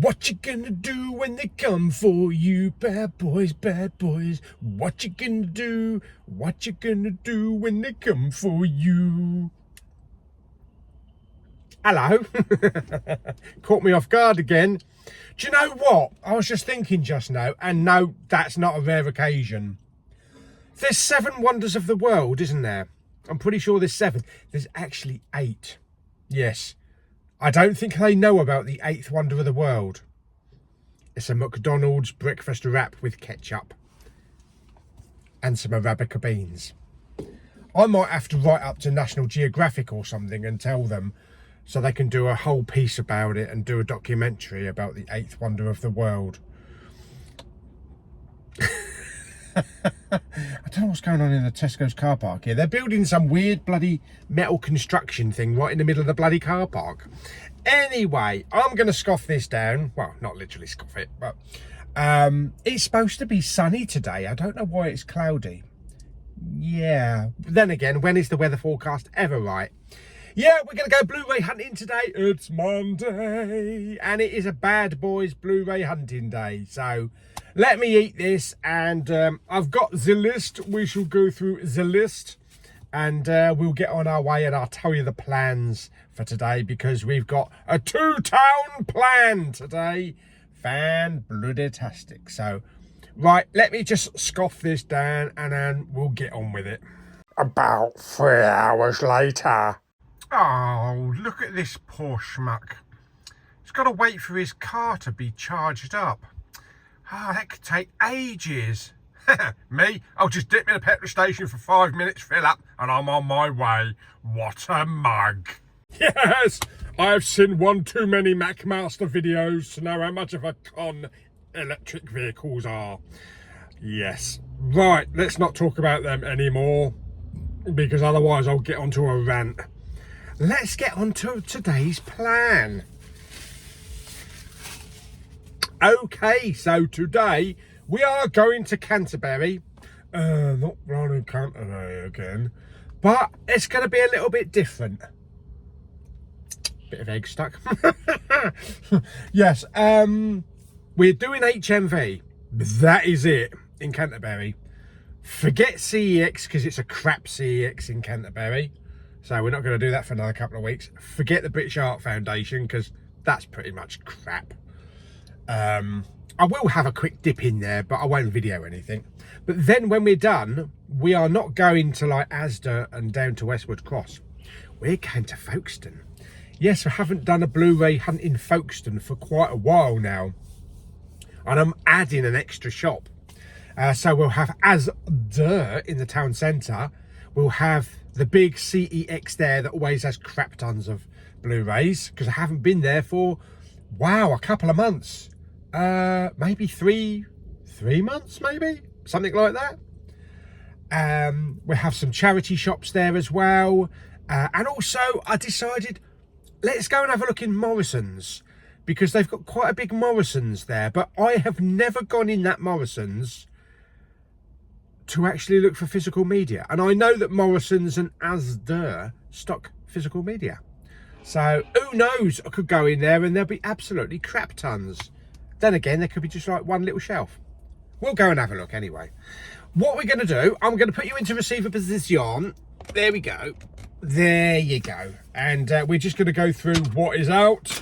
What you gonna do when they come for you? Bad boys, bad boys. What you gonna do? What you gonna do when they come for you? Hello. Caught me off guard again. Do you know what? I was just thinking just now, and no, that's not a rare occasion. There's 7 wonders of the world, isn't there? I'm pretty sure there's 7. There's actually 8. Yes. I don't think they know about the 8th wonder of the world. It's a McDonald's breakfast wrap with ketchup. And some Arabica beans. I might have to write up to National Geographic or something and tell them, so they can do a whole piece about it and do a documentary about the 8th wonder of the world. I don't know what's going on in the Tesco's car park here. They're building some weird bloody metal construction thing right in the middle of the bloody car park. Anyway, I'm going to scoff this down. Well, not literally scoff it, but it's supposed to be sunny today. I don't know why it's cloudy. Yeah. Then again, when is the weather forecast ever right? Yeah, we're going to go Blu-ray hunting today. It's Monday. And it is a bad boys Blu-ray hunting day. So let me eat this. And I've got the list. We shall go through the list. And we'll get on our way. And I'll tell you the plans for today. Because we've got a 2-town plan today. Fan-bloody-tastic. So, right, let me just scoff this down. And then we'll get on with it. About 3 hours later. Oh, look at this poor schmuck. He's got to wait for his car to be charged up. Oh, that could take ages. Me? I'll just dip in a petrol station for 5 minutes, fill up, and I'm on my way. What a mug. Yes, I've seen one too many MacMaster videos to know how much of a con electric vehicles are. Yes. Right, let's not talk about them anymore, because otherwise I'll get onto a rant. Let's get on to today's plan. Okay, so today we are going to Canterbury. Not running Canterbury again. But it's going to be a little bit different. Bit of egg stuck. Yes, we're doing HMV. That is it in Canterbury. Forget CEX because it's a crap CEX in Canterbury. So we're not going to do that for another couple of weeks. Forget the British Art Foundation because that's pretty much crap. I will have a quick dip in there, but I won't video anything. But then when we're done, we are not going to like Asda and down to Westwood Cross. We're going to Folkestone. Yes, I haven't done a Blu-ray hunt in Folkestone for quite a while now. And I'm adding an extra shop. So we'll have Asda in the town centre. We'll have the big CEX there that always has crap tons of Blu-rays, because I haven't been there for, wow, a couple of months. Maybe three months, maybe? Something like that. We'll have some charity shops there as well. And also, I decided, let's go and have a look in Morrison's, because they've got quite a big Morrison's there. But I have never gone in that Morrison's to actually look for physical media, and I know that Morrison's and Asda stock physical media, so who knows, I could go in there and there'll be absolutely crap tons. Then again, there could be just like one little shelf. We'll go and have a look anyway. What we're going to do, I'm going to put you into receiver position. There we go, there you go, and we're just going to go through what is out.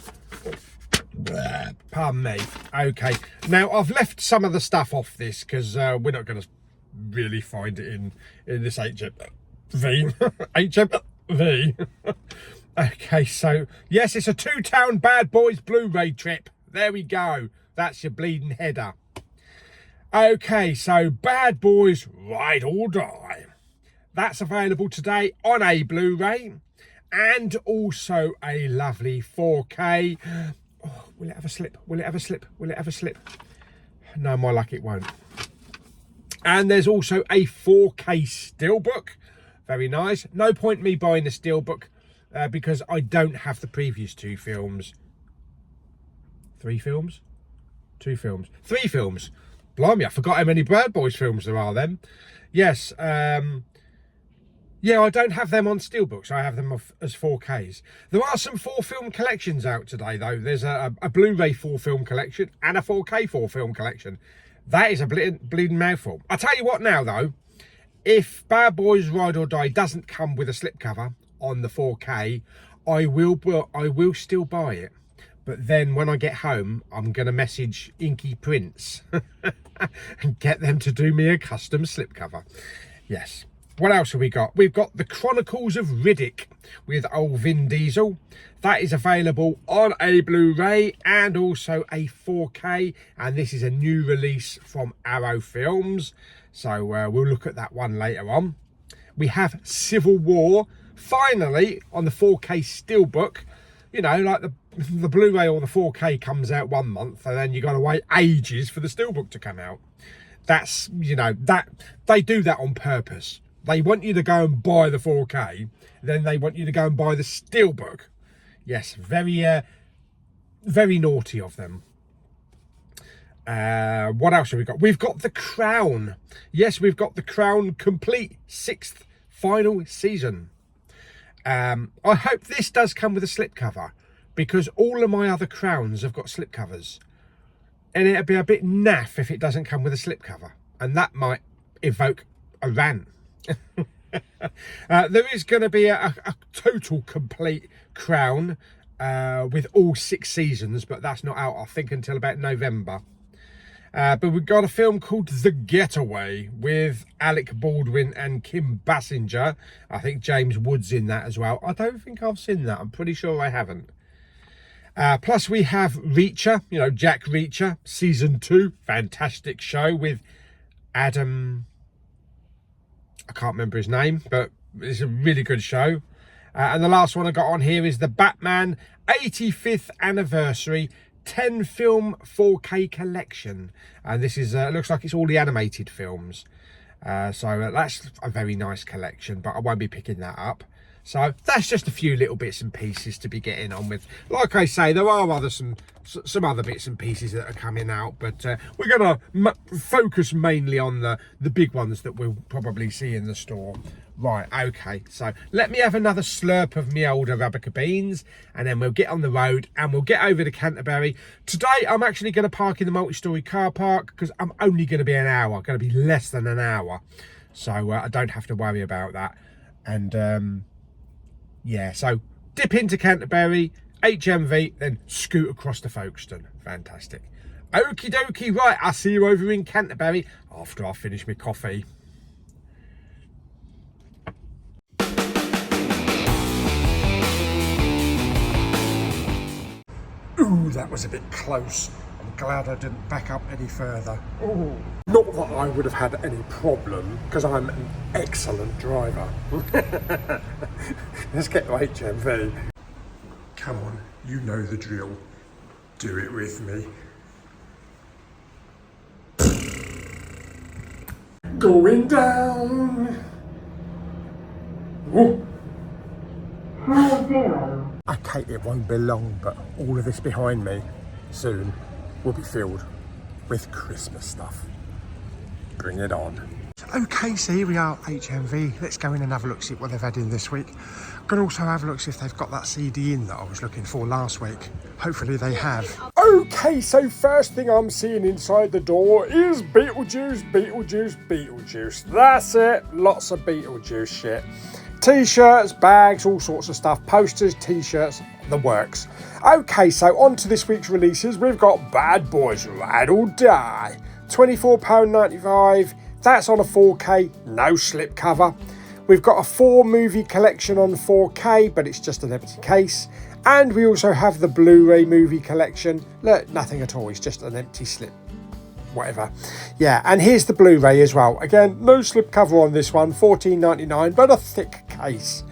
Pardon me. Okay, now I've left some of the stuff off this because we're not going to really find it in this HMV. HMV. Okay, so yes, it's a 2-town bad boys Blu-ray trip. There we go. That's your bleeding header. Okay, so Bad Boys Ride or Die. That's available today on a Blu-ray and also a lovely 4K. Oh, will it have a slip? Will it have a slip? Will it have a slip? No, my luck, it won't. And there's also a 4K steelbook. Very nice. No point me buying the steelbook because I don't have the previous 2 films. 3 films? 2 films. 3 films. Blimey, I forgot how many Bad Boys films there are then. Yes. Yeah, I don't have them on steelbooks. I have them as 4Ks. There are some 4-film collections out today, though. There's a Blu-ray 4-film collection and a 4K 4-film collection. That is a bleeding mouthful. I'll tell you what now, though. If Bad Boys Ride or Die doesn't come with a slipcover on the 4K, I will still buy it. But then when I get home, I'm going to message Inky Prints and get them to do me a custom slipcover. Yes. What else have we got? We've got The Chronicles of Riddick with old Vin Diesel. That is available on a Blu-ray and also a 4K. And this is a new release from Arrow Films. So we'll look at that one later on. We have Civil War, finally, on the 4K steelbook. You know, like the Blu-ray or the 4K comes out 1 month and then you got to wait ages for the steelbook to come out. That's, you know, that they do that on purpose. They want you to go and buy the 4K, then they want you to go and buy the steelbook. Yes, very naughty of them. What else have we got? We've got The Crown. Yes, we've got The Crown complete 6th final season. I hope this does come with a slipcover, because all of my other Crowns have got slipcovers. And it'd be a bit naff if it doesn't come with a slipcover. And that might evoke a rant. There is going to be a total complete Crown with all 6 seasons, but that's not out, I think, until about November. But we've got a film called The Getaway with Alec Baldwin and Kim Basinger. I think James Wood's in that as well. I don't think I've seen that. I'm pretty sure I haven't. Plus we have Reacher, you know, Jack Reacher, season 2. Fantastic show with Adam... I can't remember his name, but it's a really good show. And the last one I got on here is the Batman 85th Anniversary 10 film 4K collection. And this is looks like it's all the animated films. So that's a very nice collection, but I won't be picking that up. So that's just a few little bits and pieces to be getting on with. Like I say, there are some other bits and pieces that are coming out, but we're going to focus mainly on the big ones that we'll probably see in the store. Right, okay, so let me have another slurp of my old Arabica beans, and then we'll get on the road and we'll get over to Canterbury. Today I'm actually going to park in the multi-storey car park because I'm only going to be an hour, going to be less than an hour, so I don't have to worry about that. And yeah, so dip into Canterbury, HMV, then scoot across to Folkestone. Fantastic. Okie dokie, right, I'll see you over in Canterbury after I finish my coffee. Ooh, that was a bit close. I'm glad I didn't back up any further. Ooh. Not that I would have had any problem, because I'm an excellent driver. Let's get to HMV. Come on, you know the drill. Do it with me. Going down. Ooh. Okay, it won't be long, but all of this behind me soon will be filled with Christmas stuff. Bring it on. Okay, so here we are, HMV. Let's go in and have a look, see what they've had in this week. Gonna also have a look, see if they've got that CD in that I was looking for last week. Hopefully they have. Okay, so first thing I'm seeing inside the door is Beetlejuice, Beetlejuice, Beetlejuice. That's it, lots of Beetlejuice shit. T-shirts, bags, all sorts of stuff, posters, T-shirts, the works. Okay, so on to this week's releases. We've got Bad Boys Ride or Die, £24.95. That's on a 4K, no slipcover. We've got a 4 movie collection on 4K, but it's just an empty case. And we also have the Blu-ray movie collection. Look, nothing at all, it's just an empty slip. Whatever. Yeah, and here's the Blu-ray as well. Again, no slipcover on this one, £14.99, but a thick case.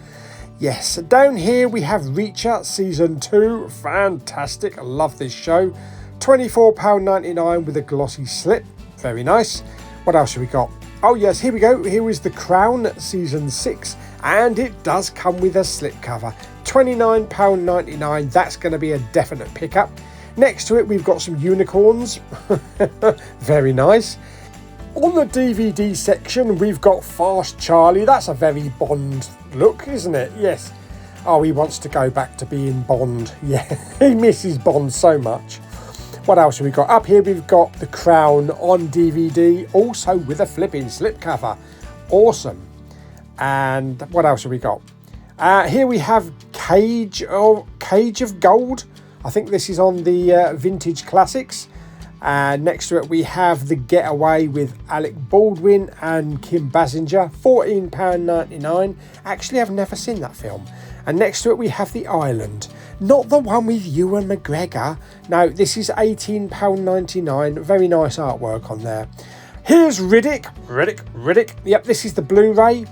Yes, down here we have Reacher Season 2. Fantastic, I love this show. £24.99 with a glossy slip. Very nice. What else have we got? Oh yes, here we go. Here is The Crown Season 6, and it does come with a slipcover. £29.99. That's going to be a definite pickup. Next to it, we've got some unicorns. Very nice. On the DVD section, we've got Fast Charlie. That's a very Bond look, isn't it? Yes. Oh, he wants to go back to being Bond. Yeah, he misses Bond so much. What else have we got? Up here, we've got The Crown on DVD, also with a flipping slipcover. Awesome. And what else have we got? Here we have Cage of Gold. I think this is on the Vintage Classics. Next to it we have The Getaway with Alec Baldwin and Kim Basinger, £14.99. Actually, I've never seen that film. And next to it we have The Island, not the one with Ewan McGregor. No, this is £18.99. Very nice artwork on there. Here's Riddick. Yep, this is the Blu-ray.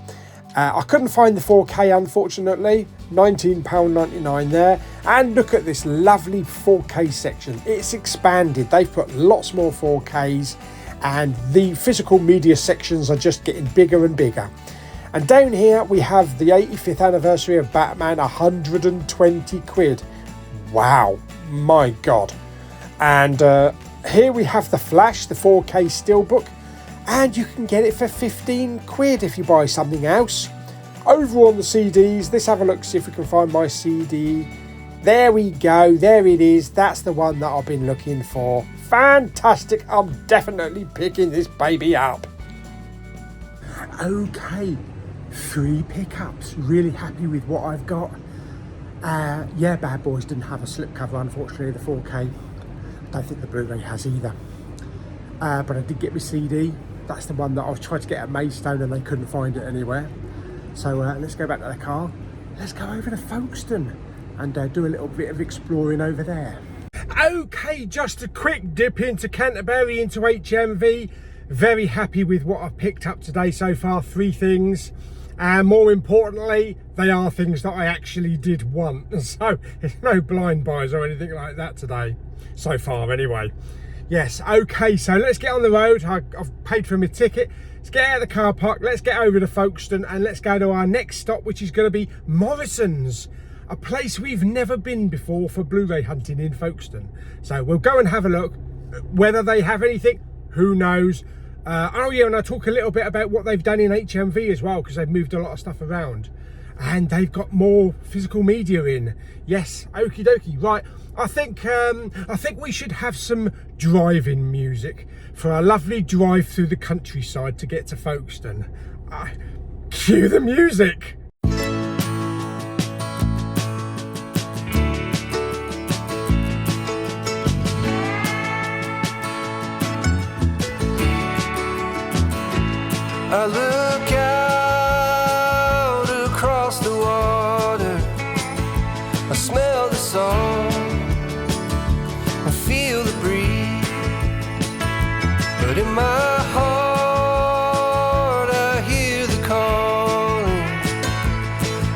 I couldn't find the 4K, unfortunately. £19.99 there. And look at this lovely 4K section. It's expanded. They've put lots more 4Ks, and the physical media sections are just getting bigger and bigger. And down here we have the 85th anniversary of Batman, 120 quid. Wow, my God. And here we have The Flash, the 4K steelbook. And you can get it for 15 quid if you buy something else. Over on the CDs, let's have a look, see if we can find my CD. There we go, there it is. That's the one that I've been looking for. Fantastic, I'm definitely picking this baby up. Okay, 3 pickups. Really happy with what I've got. Yeah, Bad Boys didn't have a slipcover, unfortunately, the 4K. Don't think the Blu-ray has either. But I did get my CD. That's the one that I've tried to get at Maidstone and they couldn't find it anywhere. So let's go back to the car. Let's go over to Folkestone and do a little bit of exploring over there. Okay, just a quick dip into Canterbury, into HMV. Very happy with what I've picked up today so far. 3 things. And more importantly, they are things that I actually did want. So there's no blind buys or anything like that today. So far anyway. Yes, okay, so let's get on the road. I've paid for my ticket. Let's get out of the car park, let's get over to Folkestone, and let's go to our next stop, which is going to be Morrison's, a place we've never been before for Blu-ray hunting in Folkestone. So we'll go and have a look. Whether they have anything, who knows. Oh yeah, and I'll talk a little bit about what they've done in HMV as well, because they've moved a lot of stuff around. And they've got more physical media in. Yes, okie dokie. Right, I think we should have some driving music for a lovely drive through the countryside to get to Folkestone. Cue the music. I look out across the water, I smell the salt, I feel the breeze, but in my heart I hear the calling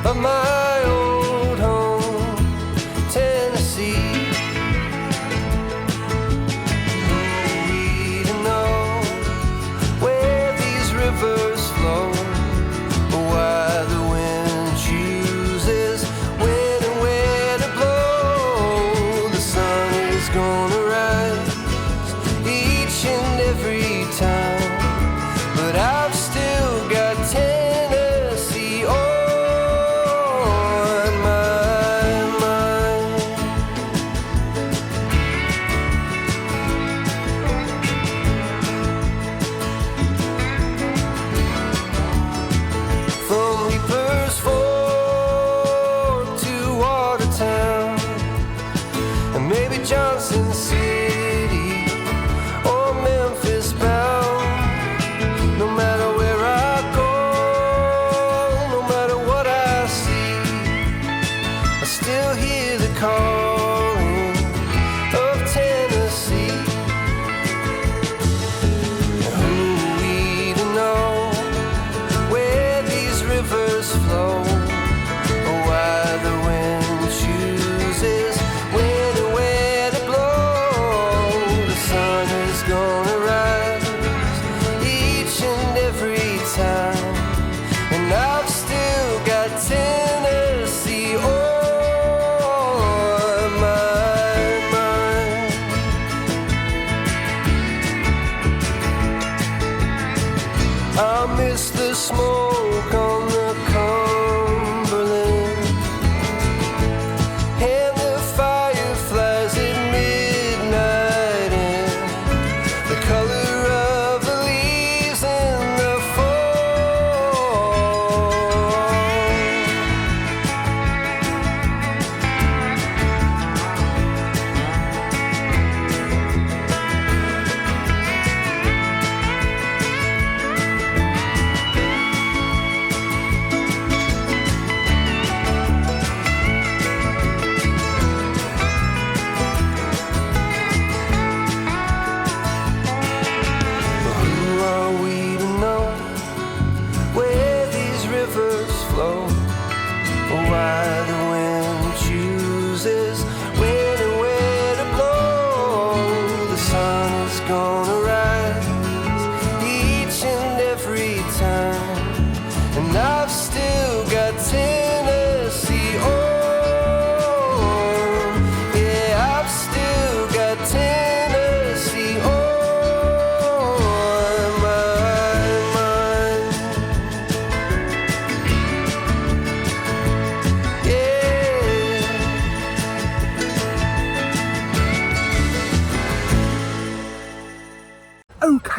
of my old home, Tennessee. We don't know where these rivers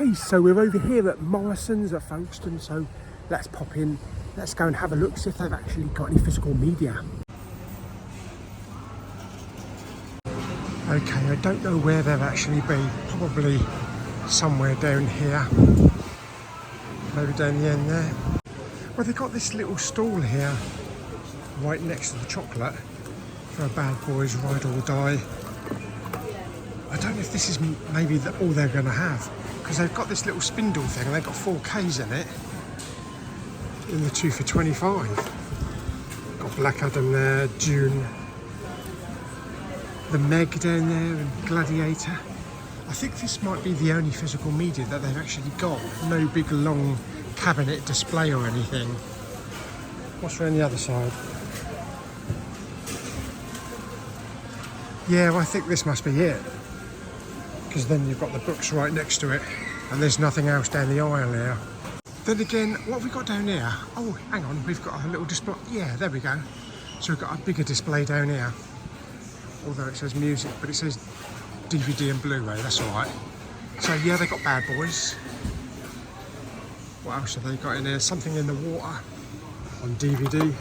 Okay, so we're over here at Morrison's at Folkestone, so let's pop in, let's go and have a look, see if they've actually got any physical media. Okay, I don't know where they'll actually be, probably somewhere down here, maybe down the end there. Well, they've got this little stall here, right next to the chocolate, for a bad boys ride or die. I don't know if this is maybe all they're going to have, because they've got this little spindle thing and they've got 4Ks in it, in the 2 for 25. Got Black Adam there, Dune, the Meg down there, and Gladiator. I think this might be the only physical media that they've actually got. No big long cabinet display or anything. What's around the other side? Yeah, well, I think this must be it. Because then you've got the books right next to it, and there's nothing else down the aisle here. Then again, what have we got down here? Oh, hang on, we've got a little display. Yeah, there we go. So we've got a bigger display down here. Although it says music, but it says DVD and Blu-ray, that's all right. So yeah, they got Bad Boys. What else have they got in there? Something in the Water on DVD.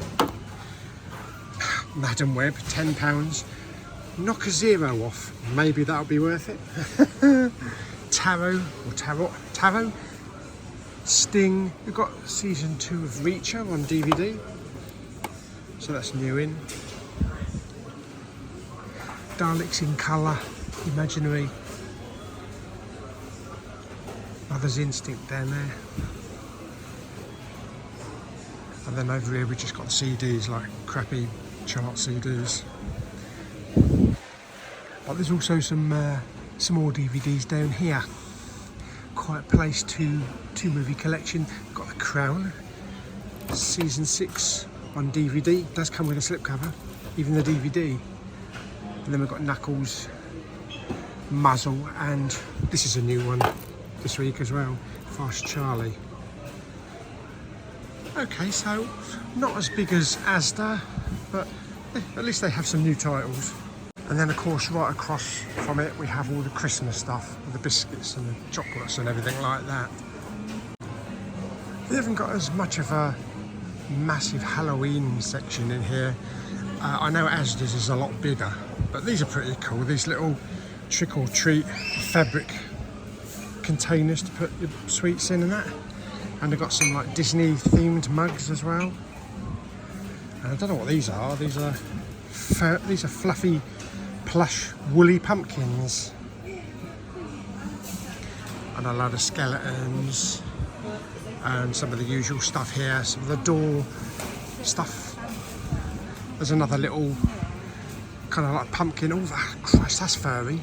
Madam Web, £10. Knock a zero off, maybe that'll be worth it. Tarot, or Tarot. Sting, we've got season 2 of Reacher on DVD. So that's new in. Daleks in Colour, Imaginary. Mother's Instinct down there. And then over here we just got CDs, like crappy chart CDs. But there's also some more DVDs down here. Quiet Place 2 movie collection. Got The Crown, season 6 on DVD. Does come with a slipcover, even the DVD. And then we've got Knuckles, Muzzle, and this is a new one this week as well, Fast Charlie. Okay, so not as big as Asda, but at least they have some new titles. And then of course right across from it we have all the Christmas stuff, the biscuits and the chocolates and everything like that. They haven't got as much of a massive Halloween section in here. I know Asda's is a lot bigger, but these are pretty cool. These little trick or treat fabric containers to put your sweets in and that. And they've got some like Disney themed mugs as well. And I don't know what these are. These are fluffy plush woolly pumpkins. And a load of skeletons. And some of the usual stuff here. Some of the door stuff. There's another little kind of like pumpkin. Oh, Christ, that's furry.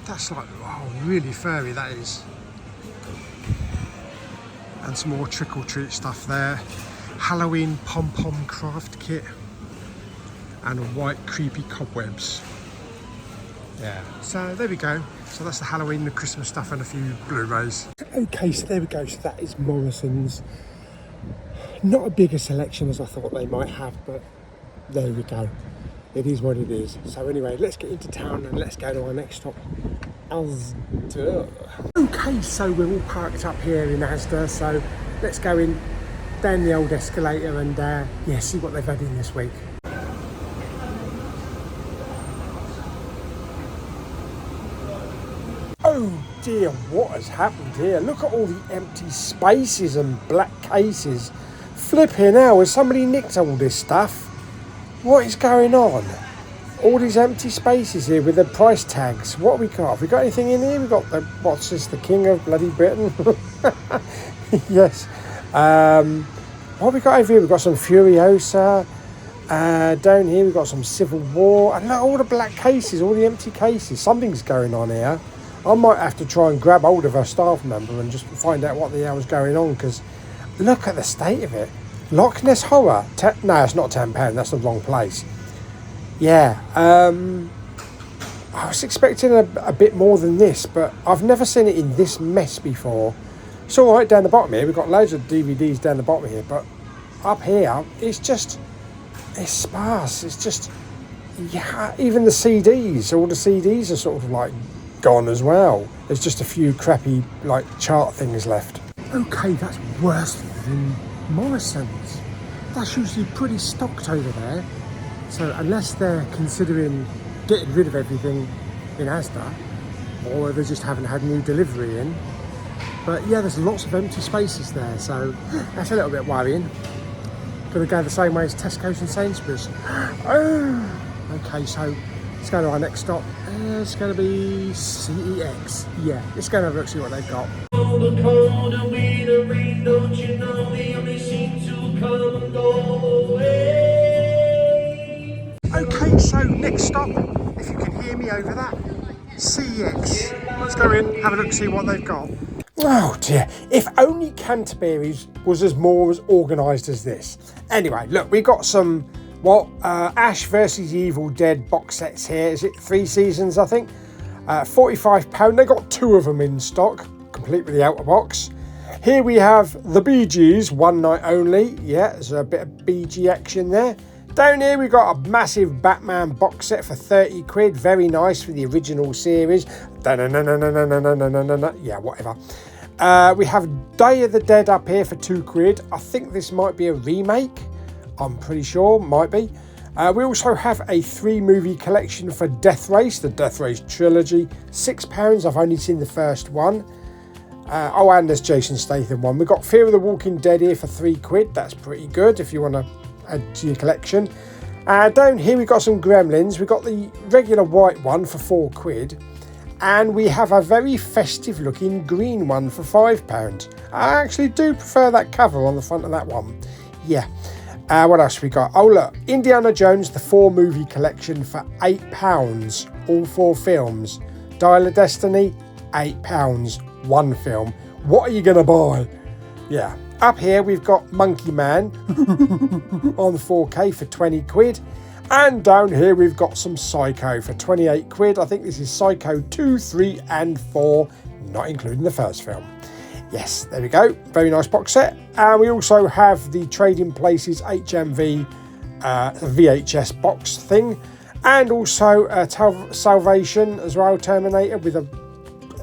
That's like, oh, really furry that is. And some more trick or treat stuff there. Halloween pom-pom craft kit. And white creepy cobwebs. Yeah, so there we go. So that's the Halloween and the Christmas stuff and a few Blu-rays. Okay, so there we go. So that is Morrison's. Not a bigger selection as I thought they might have, but there we go. It is what it is. So anyway, let's get into town and let's go to our next stop, Asda. Okay, so we're all parked up here in Asda, so let's go in down the old escalator and yeah, see what they've had in this week. Oh dear, what has happened here? Look at all the empty spaces and black cases. Flipping hell, has somebody nicked all this stuff? What is going on? All these empty spaces here with the price tags. What have we got? Have we got anything in here? We've got the, what's this, the King of bloody Britain? Yes. What have we got over here? We've got some Furiosa. Down here we've got some Civil War. And look, all the black cases, all the empty cases. Something's going on here. I might have to try and grab hold of a staff member and just find out what the hell's going on, because look at the state of it. Loch Ness Horror. No, it's not £10. That's the wrong place. Yeah. I was expecting a bit more than this, but I've never seen it in this mess before. It's all right down the bottom here. We've got loads of DVDs down the bottom here, but up here, it's sparse. It's just, yeah, even the CDs, all the CDs are sort of like gone as well. There's just a few crappy like chart things left. Okay, that's worse than Morrison's. That's usually pretty stocked over there. So unless they're considering getting rid of everything in Asda, or they just haven't had new delivery in. But yeah, there's lots of empty spaces there, so that's a little bit worrying. Gonna go the same way as Tesco's and Sainsbury's. Okay, so let's go to our next stop. It's gonna be CEX. Yeah, let's go and have a look, see what they've got. Okay, so next stop, if you can hear me over that, CEX. Let's go in, have a look, see what they've got. Oh dear, if only Canterbury's was as organised as this. Anyway, look, we got some, Ash vs Evil Dead box sets here. Is it 3 seasons, I think? £45. They got 2 of them in stock, complete with the outer box. Here we have the Bee Gees, one night only. Yeah, there's a bit of Bee Gee action there. Down here we got a massive Batman box set for 30 quid. Very nice for the original series. Yeah, whatever. We have Day of the Dead up here for 2 quid. I think this might be a remake. I'm pretty sure, might be. We also have a 3-movie collection for Death Race, the Death Race trilogy. £6. I've only seen the first one. And there's Jason Statham one. We've got Fear of the Walking Dead here for 3 quid. That's pretty good if you want to add to your collection. Down here we've got some Gremlins. We've got the regular white one for 4 quid. And we have a very festive looking green one for £5. I actually do prefer that cover on the front of that one. Yeah. What else we got? Oh look, Indiana Jones, the 4-movie collection for £8. All 4 films. Dial of Destiny, £8. 1 film. What are you going to buy? Yeah. Up here we've got Monkey Man on 4K for 20 quid. And down here we've got some Psycho for 28 quid. I think this is Psycho 2, 3 and 4, not including the first film. Yes, there we go. Very nice box set. And we also have the Trading Places HMV VHS box thing. And also Salvation as well, Terminator with a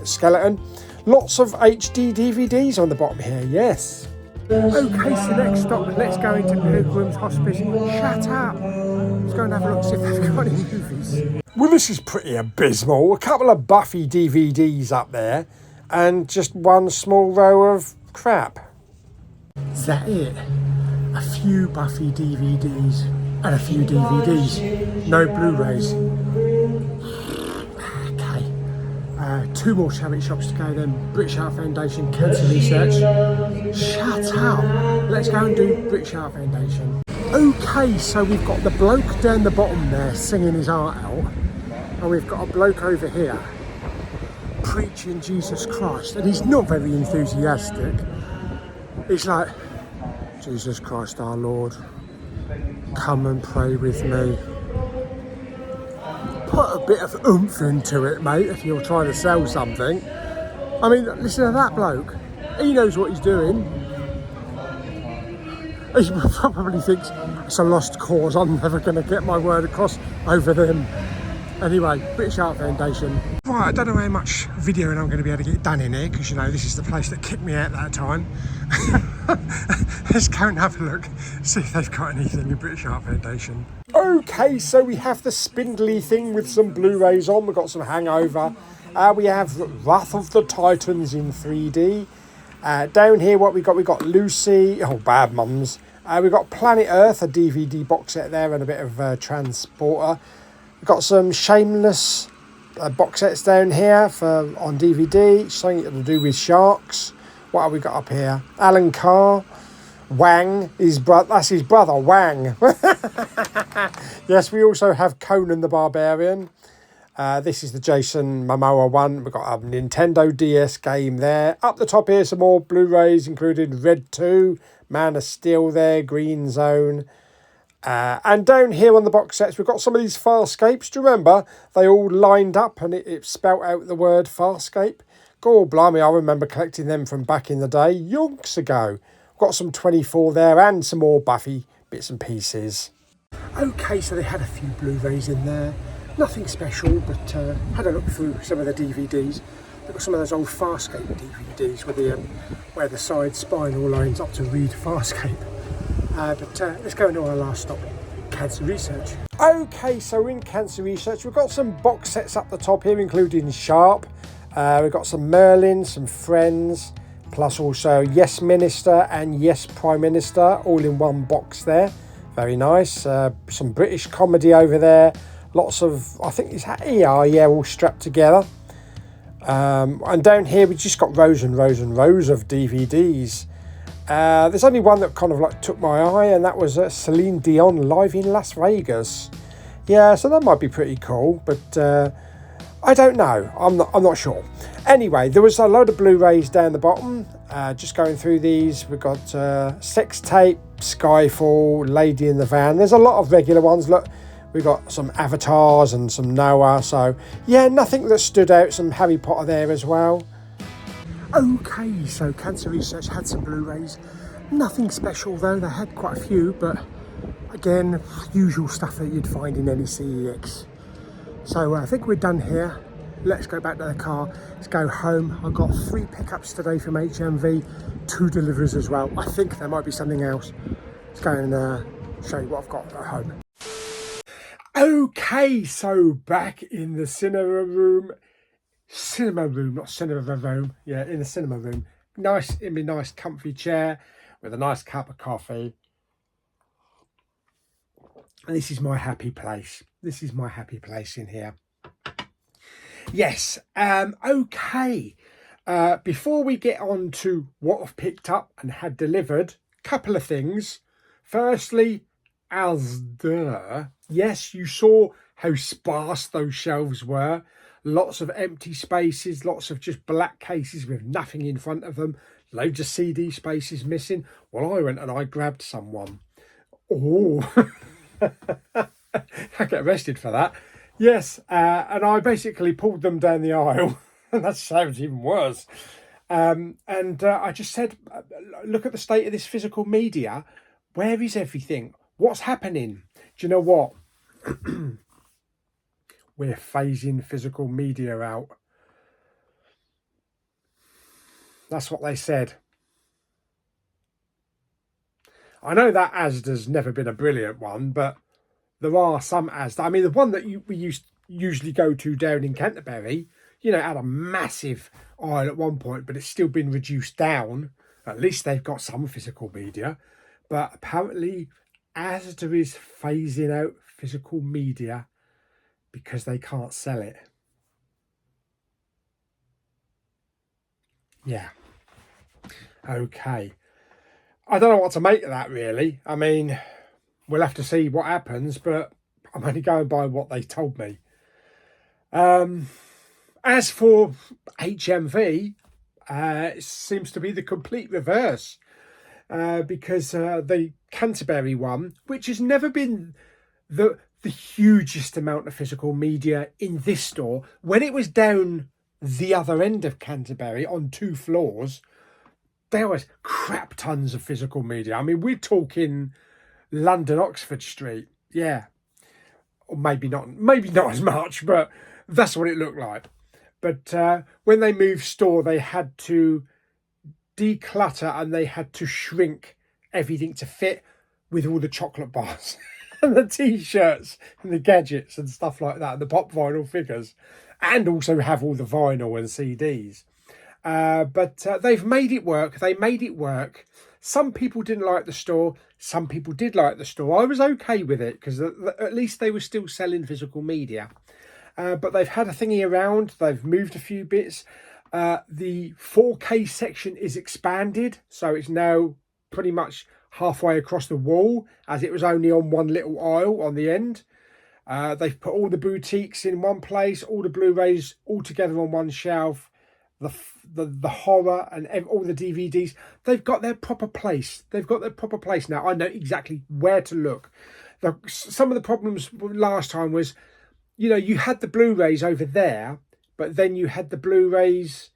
skeleton. Lots of HD DVDs on the bottom here, yes. Okay, so next stop, let's go into Pilgrim's Hospice. Shut up! Let's go and have a look, see if they've got any movies. Well, this is pretty abysmal. A couple of Buffy DVDs up there, and just one small row of crap. Is that it? A few Buffy DVDs and a few DVDs. No Blu-rays. Okay. 2 more charity shops to go then. British Art Foundation, Cancer Research. Shut up. Let's go and do British Art Foundation. Okay, so we've got the bloke down the bottom there singing his heart out. And we've got a bloke over here preaching Jesus Christ. And he's not very enthusiastic. He's like, Jesus Christ our Lord, come and pray with me. Put a bit of oomph into it, mate, if you're trying to sell something. I mean, listen to that bloke. He knows what he's doing. He probably thinks it's a lost cause. I'm never going to get my word across over them. Anyway, British Art Foundation. Right, I don't know how much videoing I'm going to be able to get done in here, because, you know, this is the place that kicked me out that time. Let's go and have a look, see if they've got anything in British Art Foundation. Okay, so we have the spindly thing with some Blu-rays on. We've got some Hangover. We have Wrath of the Titans in 3D. Down here, what we got? We got Lucy. Oh, Bad Mums. We've got Planet Earth, a DVD box set there, and a bit of Transporter. We've got some Shameless box sets down here on DVD. Something to do with sharks. What have we got up here? Alan Carr. Wang, that's his brother, Wang. Yes, we also have Conan the Barbarian. This is the Jason Momoa one. We've got a Nintendo DS game there. Up the top here, some more Blu-rays, including Red 2, Man of Steel there, Green Zone. And down here on the box sets, we've got some of these Farscapes. Do you remember? They all lined up and it spelt out the word Farscape. God blimey, I remember collecting them from back in the day, yonks ago. Got some 24 there and some more Buffy bits and pieces. Okay, so they had a few Blu-rays in there. Nothing special, but had a look through some of the DVDs. They've got some of those old Farscape DVDs with the where the side spine all lines up to read Farscape. But let's go into our last stop, Cancer Research. Okay, so in Cancer Research, we've got some box sets up the top here, including Sharp. We've got some Merlin, some Friends, plus also Yes Minister and Yes Prime Minister, all in one box there. Very nice. Some British comedy over there. Lots of, I think it's ER, yeah, all strapped together. And down here we just got rows and rows and rows of DVDs. There's only one that kind of like took my eye, and that was Celine Dion live in Las Vegas. Yeah, so that might be pretty cool, but I don't know. I'm not sure. Anyway, there was a load of Blu-rays down the bottom. Just going through these, we've got Sex Tape, Skyfall, Lady in the Van. There's a lot of regular ones. Look, we've got some Avatars and some Noah. So yeah, nothing that stood out. Some Harry Potter there as well. Okay, so Cancer Research had some Blu-rays. Nothing special though. They had quite a few, but again, usual stuff that you'd find in any CEX. So I think we're done here. Let's go back to the car. Let's go home. I've got 3 pickups today from HMV, 2 deliveries as well. I think there might be something else. Let's go and show you what I've got at home. Okay, so back in the cinema room, not cinema room. Yeah, in the cinema room. Nice, in my nice comfy chair with a nice cup of coffee. And this is my happy place. This is my happy place in here. Yes, okay. Before we get on to what I've picked up and had delivered, couple of things. Firstly, Asda. Yes, you saw how sparse those shelves were. Lots of empty spaces, lots of just black cases with nothing in front of them. Loads of CD spaces missing. Well, I went and I grabbed someone. Oh, I get arrested for that. Yes, and I basically pulled them down the aisle. And that sounds even worse. And I just said, look at the state of this physical media. Where is everything? What's happening? Do you know what? We're phasing physical media out. That's what they said. I know that Asda's never been a brilliant one, but there are some Asda. I mean, the one that we usually go to down in Canterbury, you know, had a massive aisle at one point, but it's still been reduced down. At least they've got some physical media. But apparently Asda is phasing out physical media because they can't sell it. Yeah. Okay. I don't know what to make of that, really. I mean, we'll have to see what happens, but I'm only going by what they told me. As for HMV, it seems to be the complete reverse. Because the Canterbury one, which has never been the hugest amount of physical media in this store, when it was down the other end of Canterbury on 2 floors, there was crap tons of physical media. I mean, we're talking London, Oxford Street. Yeah. Or maybe not as much, but that's what it looked like. But when they moved store, they had to declutter and they had to shrink everything to fit with all the chocolate bars and the t-shirts and the gadgets and stuff like that, and the pop vinyl figures, and also have all the vinyl and CDs. But they've made it work. They made it work. Some people didn't like the store. Some people did like the store. I was okay with it because at least they were still selling physical media. But they've had a thingy around. They've moved a few bits. The 4K section is expanded, so it's now pretty much halfway across the wall, as it was only on one little aisle on the end. They've put all the boutiques in one place, all the Blu-rays all together on one shelf, the horror and all the DVDs. They've got their proper place. They've got their proper place now. I know exactly where to look. Some of the problems last time was, you know, you had the Blu-rays over there, but then you had the Blu-rays,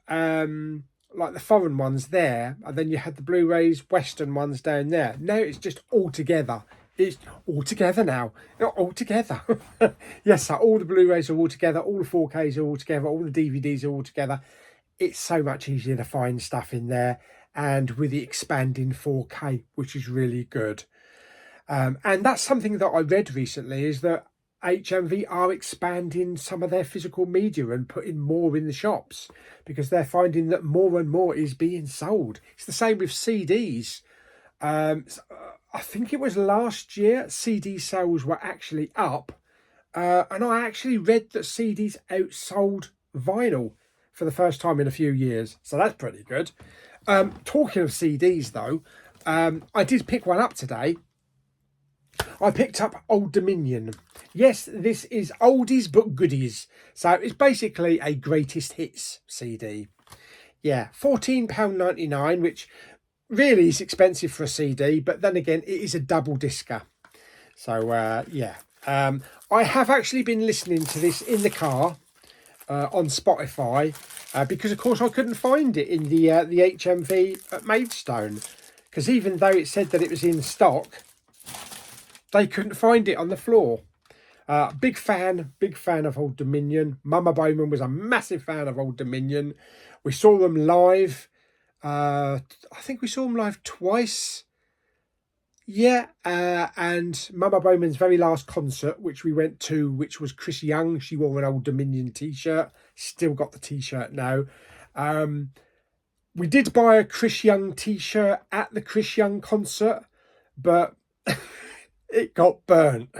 like the foreign ones there, and then you had the Blu-rays, Western ones down there. Now it's just all together It's all together now. All together. Yes, so all the Blu-rays are all together. All the 4Ks are all together. All the DVDs are all together. It's so much easier to find stuff in there. And with the expanding 4K, which is really good. And that's something that I read recently, is that HMV are expanding some of their physical media and putting more in the shops because they're finding that more and more is being sold. It's the same with CDs. I think it was last year CD sales were actually up, and I actually read that CDs outsold vinyl for the first time in a few years, so that's pretty good. Talking of CDs though, I did pick one up today. I picked up Old Dominion. Yes, this is oldies but goodies, so it's basically a greatest hits CD. Yeah, £14.99, which really is expensive for a CD, but then again, it is a double discer. So yeah, I have actually been listening to this in the car on Spotify because, of course, I couldn't find it in the HMV at Maidstone, because even though it said that it was in stock, they couldn't find it on the floor. Big fan of Old Dominion. Mama Bowman was a massive fan of Old Dominion. We saw them live. I think we saw them live twice. Yeah, and Mama Bowman's very last concert, which we went to, which was Chris Young. She wore an Old Dominion t-shirt. Still got the t-shirt now. We did buy a Chris Young t-shirt at the Chris Young concert, but it got burnt.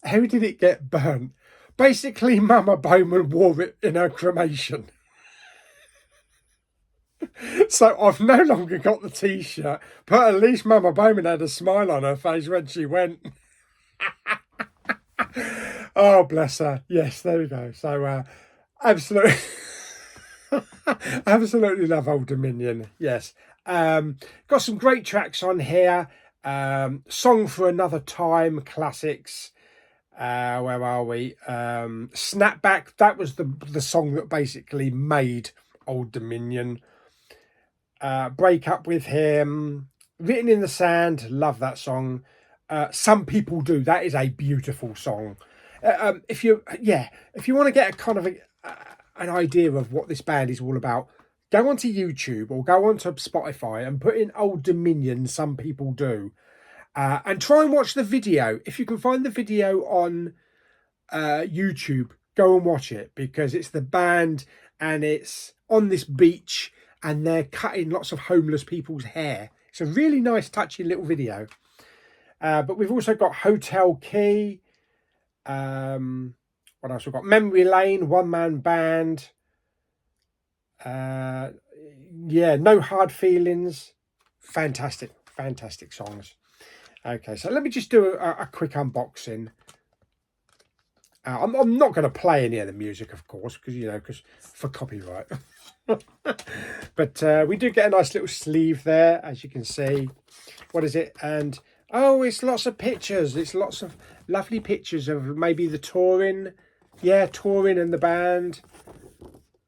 How did it get burnt? Basically, Mama Bowman wore it in her cremation. So I've no longer got the t-shirt, but at least Mama Bowman had a smile on her face when she went. Oh, bless her. Yes, there we go. So absolutely, absolutely love Old Dominion. Yes. Got some great tracks on here. Song for Another Time, classics. Where are we? Snapback. That was the song that basically made Old Dominion. Break Up With Him, Written in the Sand, love that song. Some People Do, that is a beautiful song. If you want to get a kind of an idea of what this band is all about, go onto YouTube or go onto Spotify and put in Old Dominion, Some People Do, and try and watch the video. If you can find the video on YouTube, go and watch it, because it's the band and it's on this beach and they're cutting lots of homeless people's hair. It's a really nice, touching little video. But we've also got Hotel Key. What else we've got? Memory Lane, One Man Band. Yeah, No Hard Feelings. Fantastic, fantastic songs. Okay, so let me just do a quick unboxing. I'm not going to play any of the music, of course, because for copyright. But we do get a nice little sleeve there, as you can see. What is it? And oh, it's lots of pictures. It's lots of lovely pictures of maybe the touring. Yeah, touring and the band.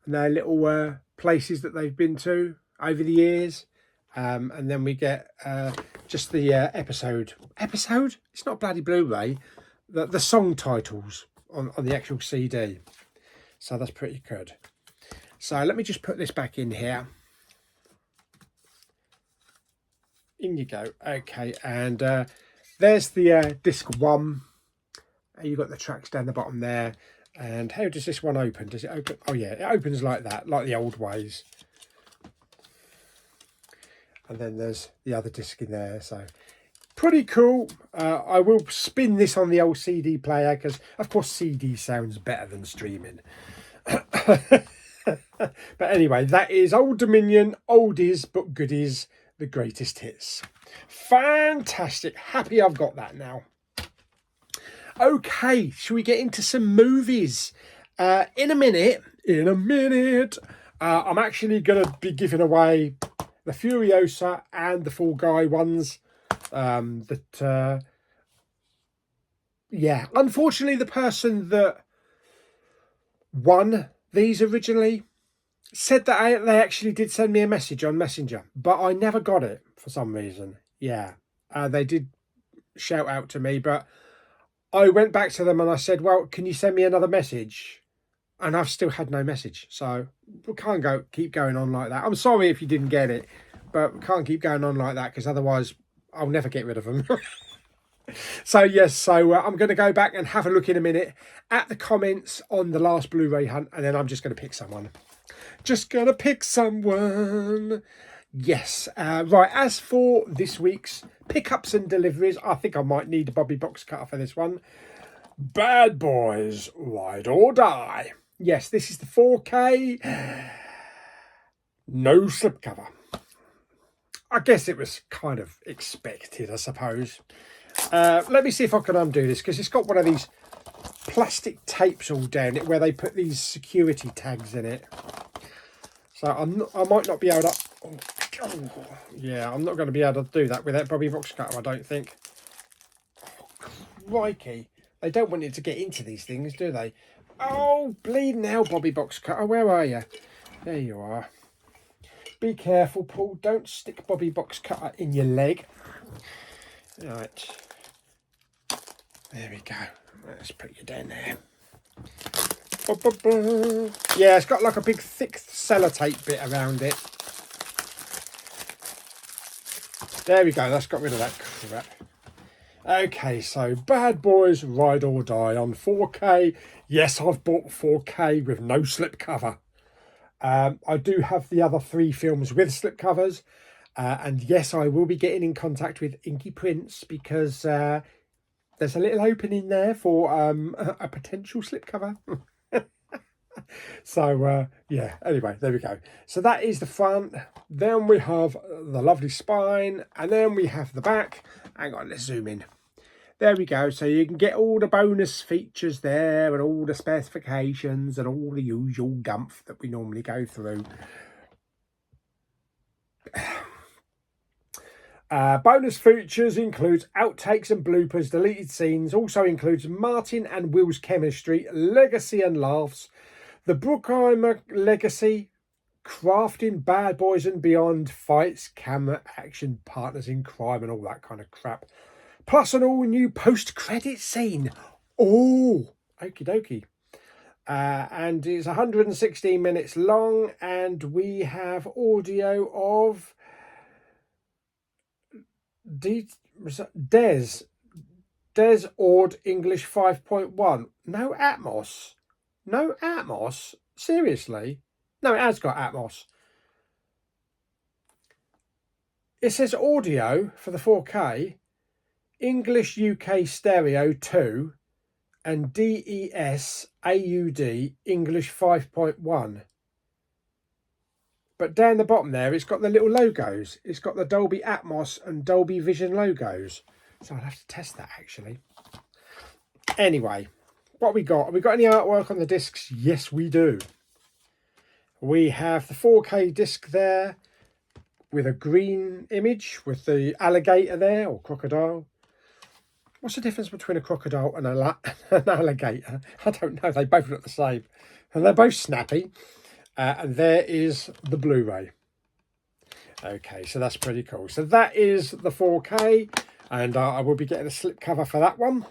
And their little places that they've been to over the years. And then we get just the episode. Episode? It's not bloody Blu-ray. The song titles on the actual CD. So that's pretty good. So let me just put this back in here. In you go. Okay, and there's the disc 1. You've got the tracks down the bottom there. And how does this one open? Does it open? Oh yeah, it opens like that, like the old ways. And then there's the other disc in there. So pretty cool. I will spin this on the old CD player because, of course, CD sounds better than streaming. But anyway, that is Old Dominion, oldies but goodies, the greatest hits. Fantastic. Happy I've got that now. Okay, shall we get into some movies? In a minute, I'm actually going to be giving away the Furiosa and the Fall Guy ones. Yeah, unfortunately, the person that won these originally said that they actually did send me a message on Messenger, but I never got it for some reason. Yeah, they did. shout out to me, but I went back to them and I said, well, can you send me another message? And I've still had no message. So we can't keep going on like that. I'm sorry if you didn't get it, but we can't keep going on like that because otherwise I'll never get rid of them. So yes, I'm going to go back and have a look in a minute at the comments on the last Blu-ray hunt, and then I'm just going to pick someone. Just going to pick someone. Yes. Right, as for this week's pickups and deliveries, I think I might need a Bobby box cutter for this one. Bad Boys, Ride or Die. Yes, this is the 4K. No slipcover. I guess it was kind of expected, I suppose. Let me see if I can undo this, because it's got one of these plastic tapes all down it where they put these security tags in it. So I might not be able to... yeah, I'm not going to be able to do that with that Bobby box cutter, I don't think. Oh, crikey. They don't want it to get into these things, do they? Oh, bleeding hell, Bobby box cutter. Where are you? There you are. Be careful, Paul. Don't stick Bobby box cutter in your leg. Right. There we go. Let's put you down there. Yeah, it's got like a big thick sellotape bit around it. There we go. That's got rid of that crap. Okay, so Bad Boys Ride or Die on 4K. Yes, I've bought 4K with no slipcover. I do have the other 3 films with slipcovers. And yes, I will be getting in contact with Inky Prints because there's a little opening there for a potential slipcover. So, yeah, anyway, there we go. So that is the front. Then we have the lovely spine. And then we have the back. Hang on, let's zoom in. There we go. So you can get all the bonus features there and all the specifications and all the usual gumph that we normally go through. Bonus features includes outtakes and bloopers, deleted scenes. Also includes Martin and Will's chemistry, legacy and laughs, the Bruckheimer legacy, crafting, Bad Boys and Beyond, fights, camera, action, partners in crime and all that kind of crap. Plus an all-new post-credit scene. Oh, okie dokie. And it's 116 minutes long, and we have audio of Des Ord English 5.1. No Atmos. No Atmos? Seriously? No, it has got Atmos. It says audio for the 4K. English UK Stereo 2 and DES AUD English 5.1. But down the bottom there, it's got the little logos. It's got the Dolby Atmos and Dolby Vision logos. So I'll have to test that actually. Anyway, what we got? Have we got any artwork on the discs? Yes, we do. We have the 4K disc there with a green image with the alligator there, or crocodile. What's the difference between a crocodile and an alligator? I don't know. They both look the same. And they're both snappy. And there is the Blu-ray. Okay, so that's pretty cool. So that is the 4K. And I will be getting a slipcover for that one.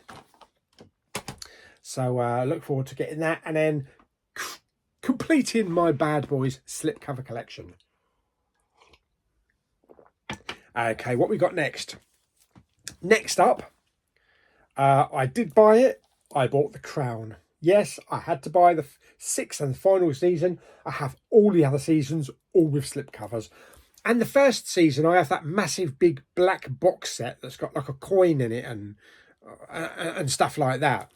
So look forward to getting that. And then completing my Bad Boys slipcover collection. Okay, what we got next? Next up. I did buy it. I bought The Crown. Yes, I had to buy the 6th and final season. I have all the other seasons, all with slipcovers. And the first season, I have that massive big black box set that's got like a coin in it and stuff like that.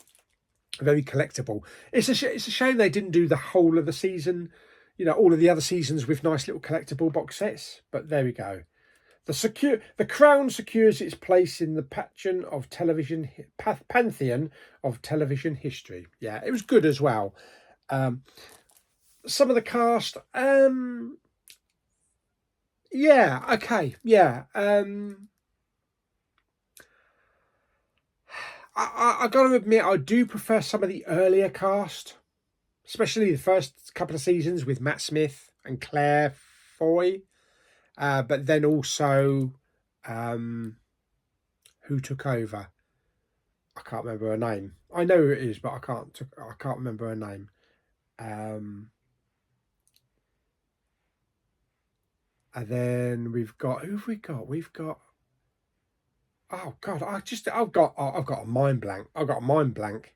Very collectible. It's a shame they didn't do the whole of the season. You know, all of the other seasons with nice little collectible box sets. But there we go. The Crown secures its place in the pantheon of television history. Yeah, it was good as well. Some of the cast, yeah, okay, yeah. I got to admit, I do prefer some of the earlier cast, especially the first couple of seasons with Matt Smith and Claire Foy. But then also, who who took over. I can't remember her name. I know who it is, but I can't remember her name. And then we've got, who have we got? We've got, oh God, I've got a mind blank. I've got a mind blank.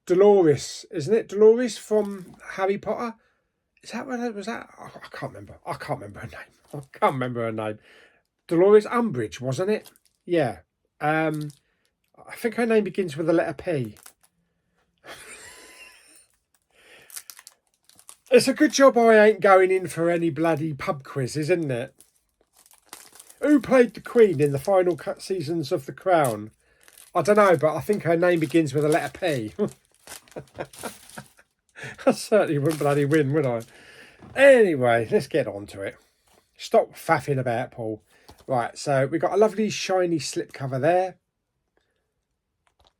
Dolores, isn't it? Dolores from Harry Potter. Is that what it was? That I can't remember. I can't remember her name. I can't remember her name. Dolores Umbridge, wasn't it? Yeah. I think her name begins with the letter P. It's a good job I ain't going in for any bloody pub quizzes, isn't it? Who played the Queen in the final seasons of The Crown? I don't know, but I think her name begins with a letter P. I certainly wouldn't bloody win, would I? Anyway, let's get on to it. Stop faffing about, Paul. Right, so we've got a lovely shiny slipcover there.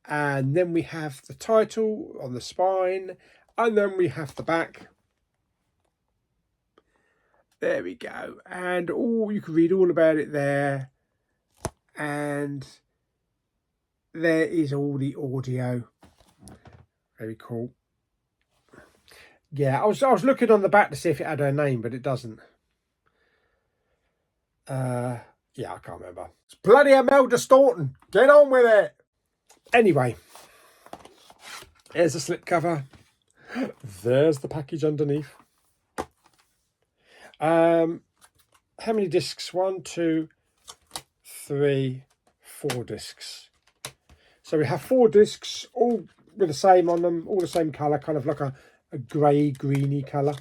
And then we have the title on the spine. And then we have the back. There we go. And you can read all about it there. And there is all the audio. Very cool. Yeah, I was looking on the back to see if it had her name, but it doesn't. Yeah, I can't remember. It's bloody Imelda Staunton. Get on with it. Anyway, here's the slipcover. There's the package underneath. How many discs? 1, 2, 3, 4 discs. So we have 4 discs, all with the same on them, all the same colour, kind of like a grey, greeny colour.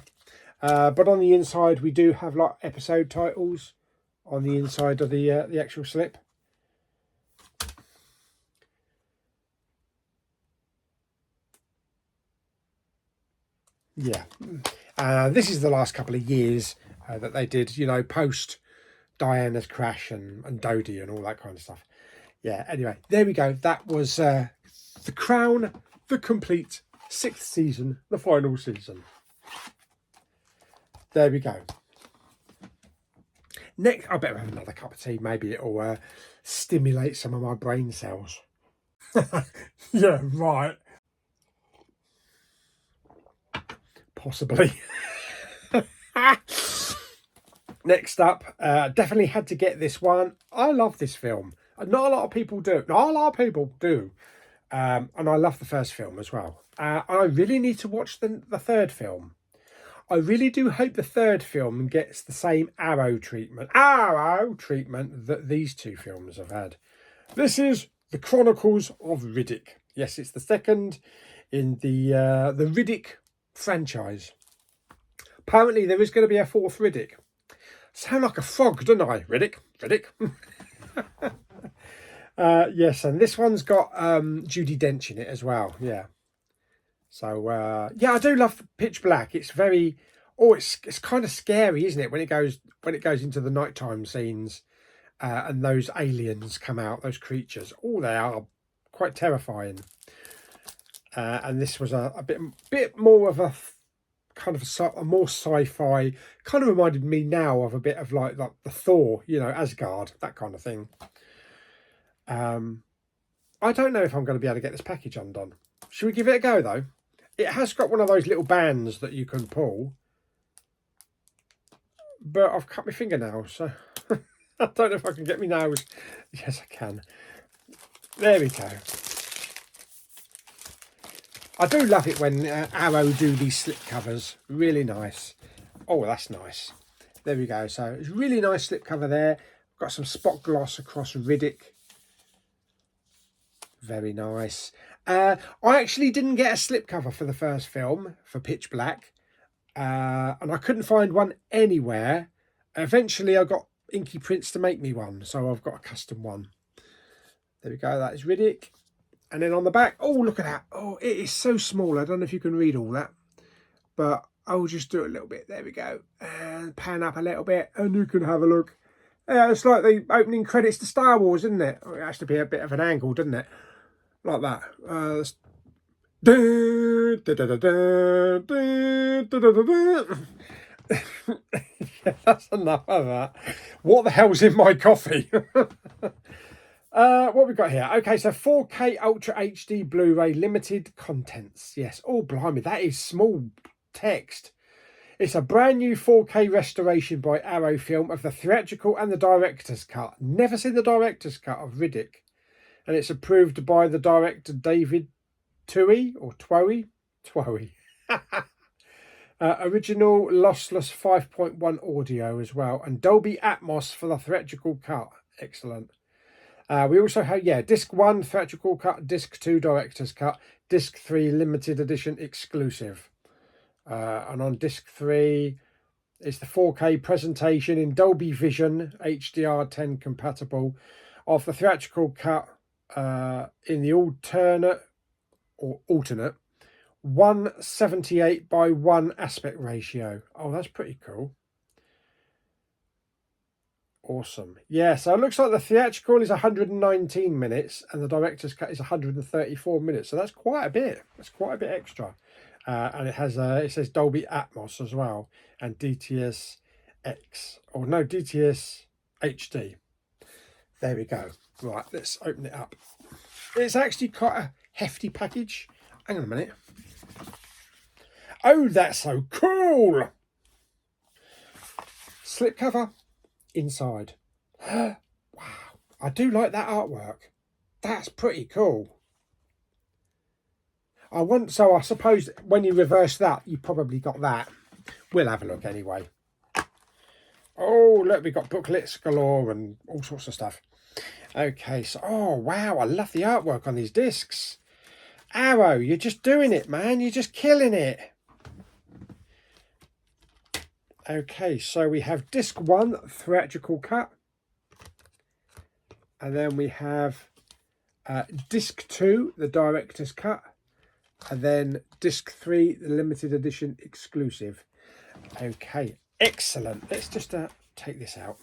But on the inside, we do have like episode titles on the inside of the actual slip. Yeah. This is the last couple of years that they did, you know, post Diana's crash and Dodie and all that kind of stuff. Yeah, anyway, there we go. That was The Crown, the complete 6th season, the final season. There we go. Next, I better have another cup of tea. Maybe it'll stimulate some of my brain cells. Yeah, right. Possibly. Next up, definitely had to get this one. I love this film. Not a lot of people do. Not a lot of people do. And I love the first film as well. And I really need to watch the third film. I really do hope the third film gets the same arrow treatment that these two films have had. This is The Chronicles of Riddick. Yes, it's the second in the Riddick franchise. Apparently there is going to be a 4th Riddick. Sound like a frog, don't I? Riddick. Yes, and this one's got Judi Dench in it as well. Yeah. So yeah, I do love the pitch black. It's very, it's kind of scary, isn't it, when it goes into the nighttime scenes, and those aliens come out, those creatures. Oh, they are quite terrifying. And this was a bit more of a kind of a more sci-fi. Kind of reminded me now of a bit of like the Thor, you know, Asgard, that kind of thing. I don't know if I'm going to be able to get this package undone. Should we give it a go though? It has got one of those little bands that you can pull, but I've cut my fingernails, so I don't know if I can get my nails. Yes, I can. There we go. I do love it when Arrow do these slip covers. Really nice. Oh, that's nice. There we go. So it's really nice slip cover there. Got some spot gloss across Riddick. Very nice. I actually didn't get a slipcover for the first film, for Pitch Black. And I couldn't find one anywhere. Eventually I got Inky Prints to make me one. So I've got a custom one. There we go. That is Riddick. And then on the back, oh, look at that. Oh, it is so small. I don't know if you can read all that. But I'll just do it a little bit. There we go. And pan up a little bit. And you can have a look. Yeah, it's like the opening credits to Star Wars, isn't it? It has to be a bit of an angle, doesn't it? Like that. That's enough of that. What the hell's in my coffee? What we got here? Okay, so 4K Ultra HD Blu-ray limited contents. Yes. Oh, blimey, that is small text. It's a brand new 4K restoration by Arrow Film of the theatrical and the director's cut. Never seen the director's cut of Riddick. And it's approved by the director David Twohy or Twohy. Original lossless 5.1 audio as well. And Dolby Atmos for the theatrical cut. Excellent. We also have, disc 1 theatrical cut, disc 2 director's cut, disc 3 limited edition exclusive. And on disc 3, it's the 4K presentation in Dolby Vision HDR10 compatible of the theatrical cut in the alternate 178:1 aspect ratio. Oh, that's pretty cool. Awesome. Yeah, so it looks like the theatrical is 119 minutes and the director's cut is 134 minutes. So that's quite a bit. That's quite a bit extra. And it has it says Dolby Atmos as well and DTS X or no DTS HD. There we go. Right, let's open it up. It's actually quite a hefty package. Hang on a minute. Oh, that's so cool. Slipcover inside. Wow, I do like that artwork. That's pretty cool. I suppose when you reverse that, you probably got that. We'll have a look anyway. Oh, look, we've got booklets galore and all sorts of stuff. Okay, so, oh, wow, I love the artwork on these discs. Arrow, you're just doing it, man. You're just killing it. Okay, so we have disc 1, theatrical cut. And then we have disc 2, the director's cut. And then disc 3, the limited edition exclusive. Okay, excellent. Let's just take this out.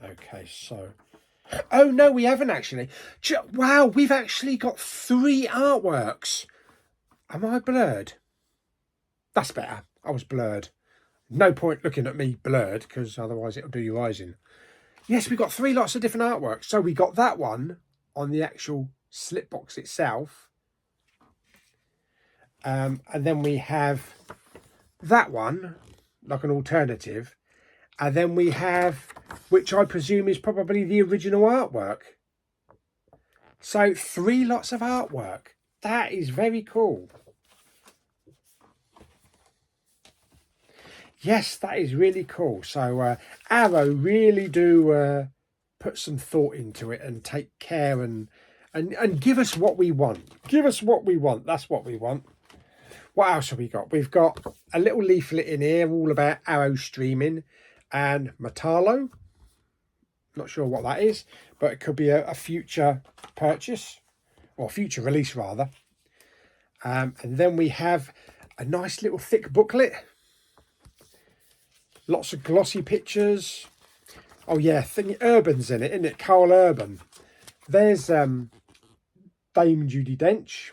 Okay, so... Oh, no, we haven't actually. Wow, we've actually got 3 artworks. Am I blurred? That's better. I was blurred. No point looking at me blurred, because otherwise it'll do your eyes in. Yes, we've got 3 lots of different artworks. So we got that one on the actual slip box itself. And then we have that one, like an alternative. And then we have, which I presume is probably the original artwork. So 3 lots of artwork. That is very cool. Yes, that is really cool. So Arrow really do put some thought into it and take care and give us what we want. Give us what we want. That's what we want. What else have we got? We've got a little leaflet in here all about Arrow streaming and Metallo. Not sure what that is, but it could be a future purchase or future release rather. And then we have a nice little thick booklet. Lots of glossy pictures. Oh yeah, Urban's in it, isn't it? Carl Urban. There's Dame Judi Dench.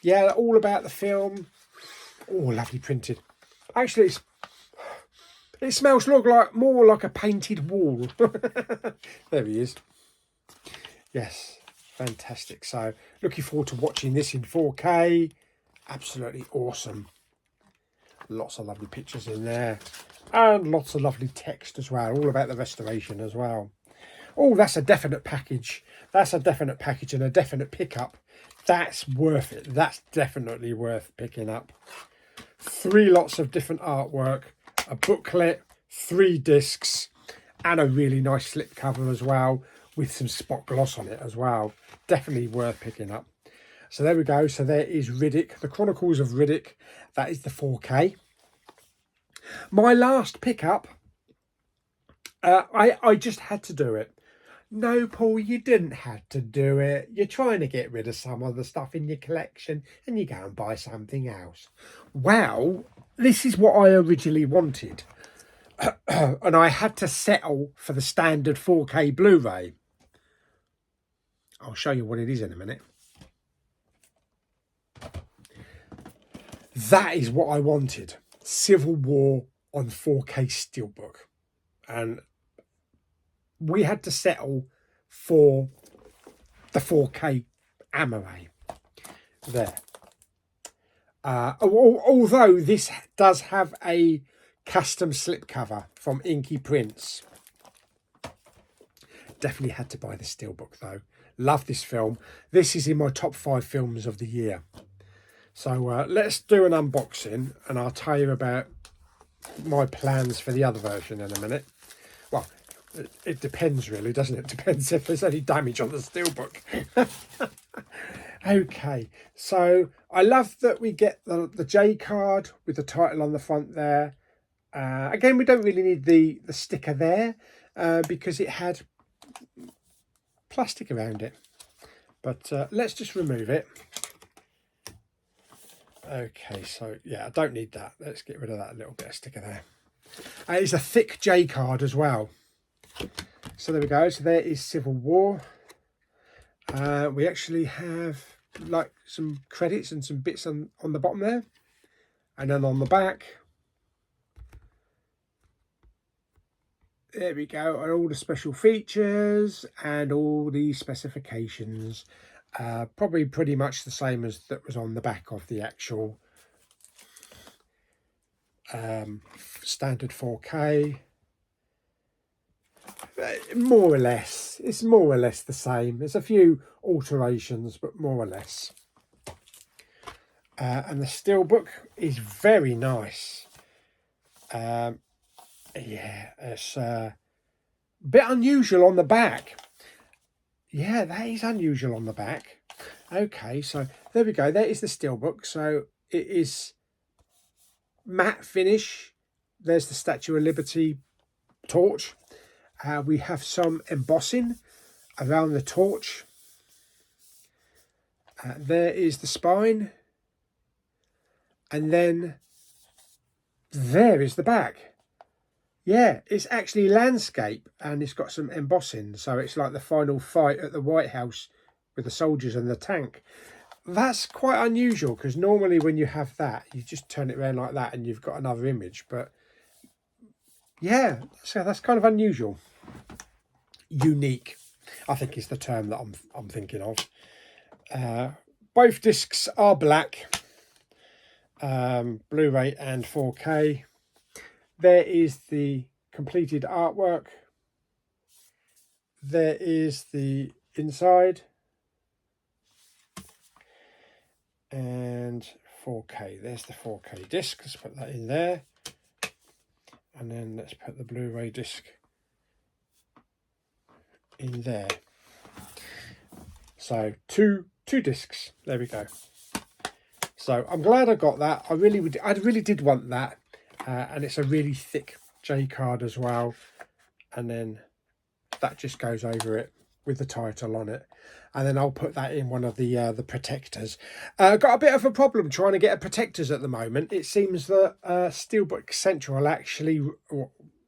Yeah, all about the film. Oh, lovely printed. Actually, it smells more like a painted wall. There he is. Yes, fantastic. So, looking forward to watching this in 4K. Absolutely awesome. Lots of lovely pictures in there. And lots of lovely text as well. All about the restoration as well. Oh, that's a definite package. That's a definite package and a definite pickup. That's worth it. That's definitely worth picking up. 3 lots of different artwork. A booklet. 3 discs. And a really nice slipcover as well. With some spot gloss on it as well. Definitely worth picking up. So there we go. So there is Riddick. The Chronicles of Riddick. That is the 4K. My last pickup. I just had to do it. No, Paul, you didn't have to do it. You're trying to get rid of some of the stuff in your collection and you go and buy something else. Well, this is what I originally wanted. And I had to settle for the standard 4K Blu-ray. I'll show you what it is in a minute. That is what I wanted. Civil War on 4K Steelbook, and we had to settle for the 4K AMOLED there. Although this does have a custom slipcover from Inky Prints. Definitely had to buy the Steelbook though. Love this film. This is in my top 5 films of the year. So let's do an unboxing and I'll tell you about my plans for the other version in a minute. Well, it depends really, doesn't it? Depends if there's any damage on the Steelbook. Okay, so I love that we get the J card with the title on the front there. Again, we don't really need the sticker there because it had plastic around it. But let's just remove it. Okay, so yeah, I don't need that. Let's get rid of that little bit of sticker there. It's a thick J card as well. So there we go. So there is Civil War. We actually have like some credits and some bits on the bottom there. And then on the back, there we go, and all the special features and all the specifications. Probably pretty much the same as that was on the back of the actual standard 4K. More or less, it's more or less the same. There's a few alterations, but more or less. And the Steelbook is very nice. Yeah, it's a bit unusual on the back. Yeah, that is unusual on the back. Okay, so there we go. There is the Steelbook. So it is matte finish. There's the Statue of Liberty torch. We have some embossing around the torch. There is the spine. And then there is the back. Yeah, it's actually landscape and it's got some embossing. So it's like the final fight at the White House with the soldiers and the tank. That's quite unusual because normally when you have that, you just turn it around like that and you've got another image. But yeah, so that's kind of unusual. Unique, I think is the term that I'm thinking of. Both discs are black, Blu-ray and 4K. There is the completed artwork. There is the inside. And 4K. There's the 4K disc. Let's put that in there. And then let's put the Blu-ray disc in there. So two discs. There we go. So I'm glad I got that. I really did want that. And it's a really thick J card as well, and then that just goes over it with the title on it, and then I'll put that in one of the protectors. Got a bit of a problem trying to get a protectors at the moment. It seems that Steelbook Central actually,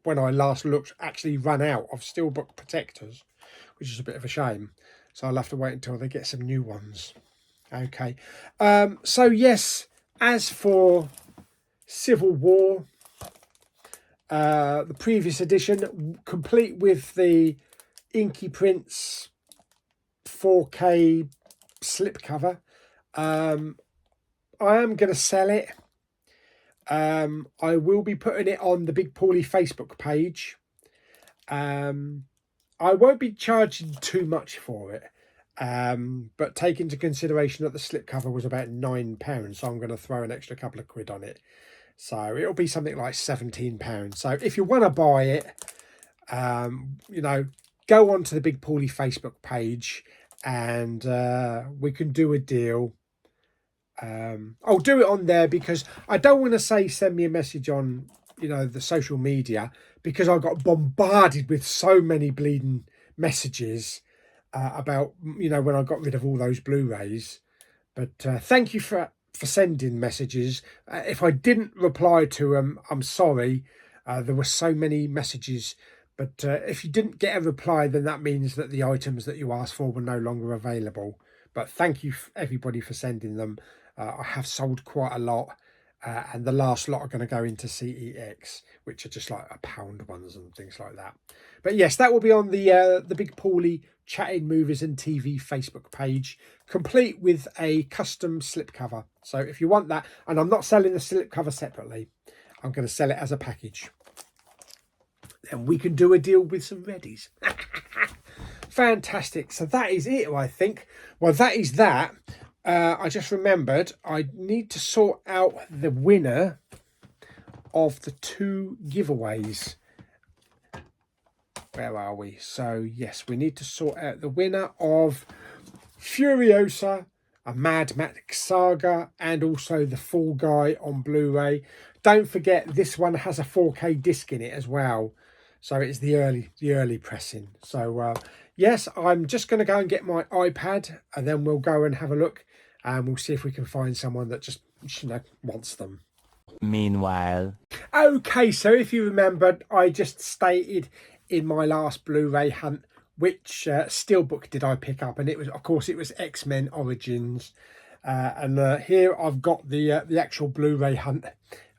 when I last looked, actually run out of Steelbook protectors, which is a bit of a shame. So I'll have to wait until they get some new ones. Okay, so yes, as for Civil War, the previous edition, complete with the Inky Prints 4K slipcover. I am going to sell it. I will be putting it on the Big Pauly Facebook page. I won't be charging too much for it. But take into consideration that the slipcover was about £9, so I'm going to throw an extra couple of quid on it. So it'll be something like £17. So if you want to buy it, you know, go on to the Big Pauly Facebook page and we can do a deal. I'll do it on there because I don't want to say send me a message on, you know, the social media, because I got bombarded with so many bleeding messages about, you know, when I got rid of all those Blu-rays. But thank you for sending messages. If I didn't reply to them, I'm sorry. There were so many messages, but if you didn't get a reply, then that means that the items that you asked for were no longer available. But thank you everybody for sending them. I have sold quite a lot, and the last lot are going to go into CEX, which are just like £1 ones and things like that. But yes, that will be on the Big Pauly Chatting Movies and TV Facebook page, complete with a custom slipcover. So if you want that, and I'm not selling the slipcover separately, I'm going to sell it as a package. Then we can do a deal with some Reddies. Fantastic. So that is it, I think. Well, that is that. I just remembered I need to sort out the winner of the 2 giveaways. Where are we? So, yes, we need to sort out the winner of Furiosa, a Mad Max saga, and also the Fall Guy on Blu-ray. Don't forget, this one has a 4K disc in it as well. So it's the early pressing. So, yes, I'm just going to go and get my iPad, and then we'll go and have a look, and we'll see if we can find someone that just, you know, wants them. Meanwhile. Okay, so if you remembered, I just stated in my last Blu-ray hunt which steelbook did I pick up, and it was, of course, it was X-Men Origins. And here I've got the actual Blu-ray hunt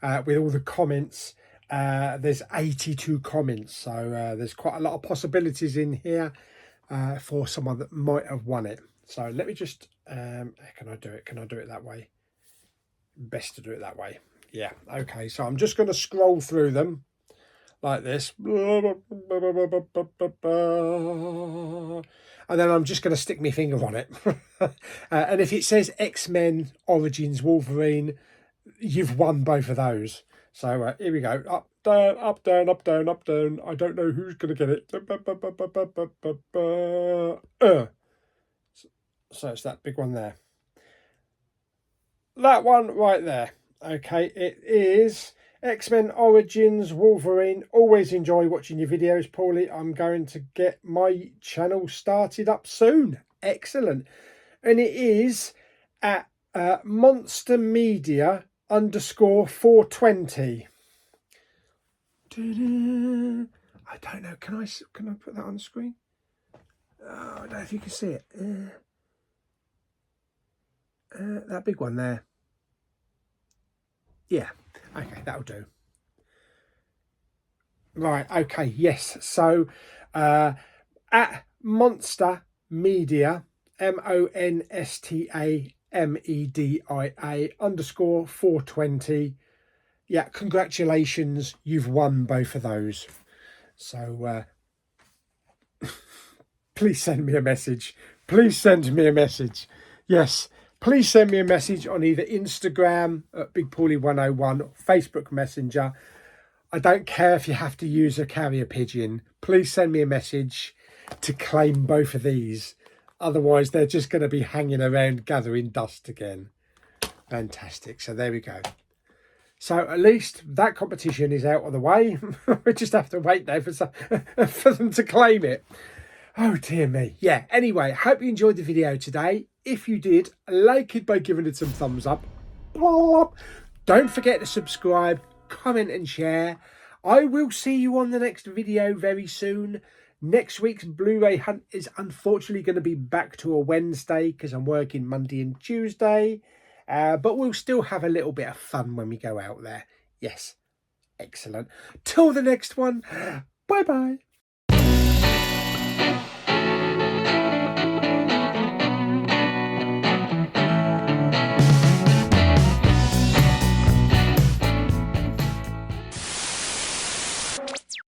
with all the comments. There's 82 comments, so there's quite a lot of possibilities in here for someone that might have won it. So let me just can I do it that way? Best to do it that way. Yeah, okay, so I'm just going to scroll through them like this, and then I'm just going to stick my finger on it. And if it says X-Men Origins Wolverine, you've won both of those. So here we go. Up, down, up, down, up, down, up, down. I don't know who's going to get it. So it's that big one there. That one right there. Okay, it is X-Men Origins Wolverine. Always enjoy watching your videos, Paulie. I'm going to get my channel started up soon. Excellent. And it is at Monster Media _420. I don't know. Can I put that on the screen? Oh, I don't know if you can see it. That big one there. Yeah. Okay, that'll do. Right. Okay. Yes. So at Monster Media, MONSTAMEDIA _420. Yeah, congratulations, you've won both of those. So please send me a message. Please send me a message. Yes, please send me a message on either Instagram at Big Pauly 101 or Facebook Messenger. I don't care if you have to use a carrier pigeon. Please send me a message to claim both of these. Otherwise, they're just going to be hanging around gathering dust again. Fantastic. So there we go. So at least that competition is out of the way. We just have to wait there for them to claim it. Oh, dear me. Yeah, anyway, hope you enjoyed the video today. If you did, like it by giving it some thumbs up. Don't forget to subscribe, comment and share. I will see you on the next video very soon. Next week's Blu-ray hunt is unfortunately going to be back to a Wednesday because I'm working Monday and Tuesday. But we'll still have a little bit of fun when we go out there. Yes, excellent. Till the next one, bye-bye.